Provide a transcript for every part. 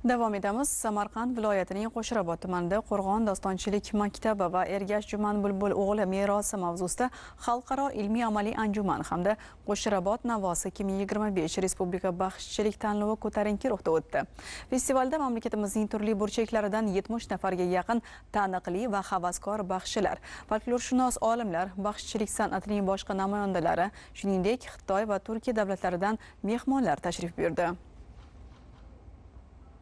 Davom etamiz. Samarqand viloyatining Qo'shrabot tumanida Qo'rg'on dostonchilik maktabi va Ergash Juman Bulbul o'g'li merosi mavzusida xalqaro ilmiy-amaliy anjuman hamda Qo'shrabot navosi 2025 Respublika baxshichilik tanlovi ko'tarinki ruhda o'tdi. Festivalda mamlakatimizning turli burchaklaridan 70 nafarga yaqin taniqli va havaskor baxshilar, folklorshunos olimlar, baxshichilik san'atining boshqa namoyandalari, shuningdek Xitoy va Turkiya davlatlaridan mehmonlar tashrif buyurdi.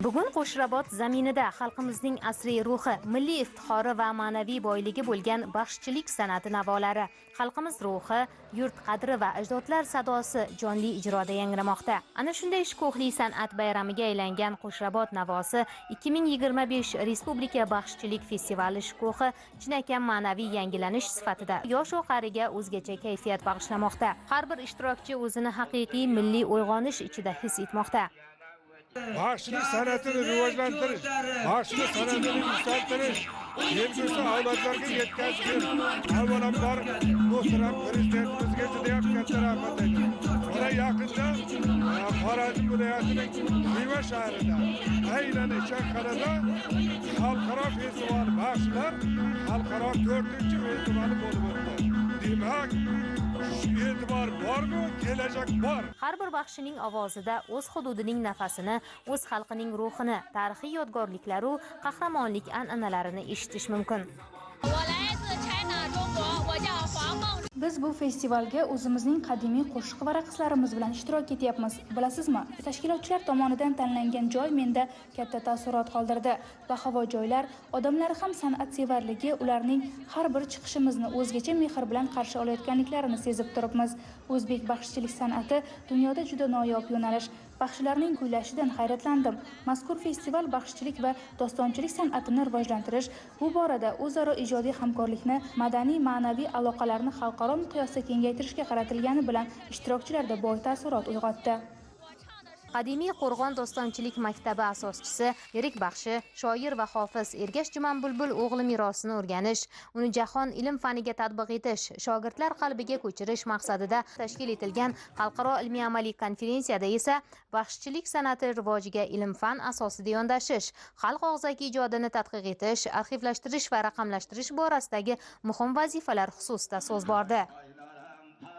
Bugun Qo'shrabot zaminida xalqimizning asriy ruhi, milliy iftixori va ma'naviy boyligi bo'lgan baxshichilik san'ati navolari, xalqimiz ruhi, yurt qadri va ajdodlar sadosi jonli ijroda yangramoqda. Ana shunday shukuhli san'at bayramiga aylangan Qo'shrabot navosi 2025 Respublika baxshichilik festivali shukuhi chinakam ma'naviy yangilanish sifatida yosh-u qariga o'zgacha kayfiyat bag'ishlamoqda. Har bir ishtirokchi o'zini haqiqiy milliy uyg'onish ichida his etmoqda. Baxshilik san'atini rivojlantirish, baxshilik san'atini yuksaltirish, kelgusi avlodlarga yetkazishdir. Avvalambor muhtaram prezidentimizga juda ham katta rahmat aytaman. Mana yaqinda Xorazm viloyatining Xiva shahrida, aynan Ichakqal'ada xalqaro festival baxshilar xalqaro 4-o'ltimali bo'lib o'tdi. Demak, e'tibor bormi, kelajak bor. Har bir baxshining ovozida o'z hududining nafasini, o'z xalqining ruhini, tarixiy yodgorliklaru qahramonlik an'analarini eshitish mumkin. Biz bu festivalga o'zimizning qadimiy qo'shiq va raqslarimiz bilan ishtirok etyapmiz. Bilasizmi, tashkilotchilar tomonidan tanlangan joy menda katta taassurot qoldirdi. Va havo joylar, odamlar ham san'atsevarligi, ularning har bir chiqishimizni o'zgacha mehr bilan qarshi olayotganliklarini sezib turibmiz. O'zbek baxshichilik san'ati dunyoda juda noyob yo'nalish. Baxshilarning kuylashidan hayratlandim. Mazkur festival baxshichilik va dostonchilik san'atini rivojlantirish, bu borada o'zaro ijodiy hamkorlikni, madaniy-ma'naviy aloqalarni xalqaro miqyosda kengaytirishga qaratilgani bilan ishtirokchilarda boy taassurot uyg'otdi. Qadimiy Qo'rg'on dostonchilik maktabi asoschisi, yirik baxshi, shoir va hofiz Ergash Juman Bulbul o'g'li merosini o'rganish, uni jahon ilm faniga tatbiq etish, shogirdlar qalbiga ko'chirish maqsadida tashkil etilgan xalqaro ilmiy-amaliy konferensiyada esa baxshichilik san'ati rivojiga ilm-fan asosida yondashish, xalq og'zaki ijodini tadqiq etish, arxivlashtirish va raqamlashtirish borasidagi muhim vazifalar xususida so'z bordi.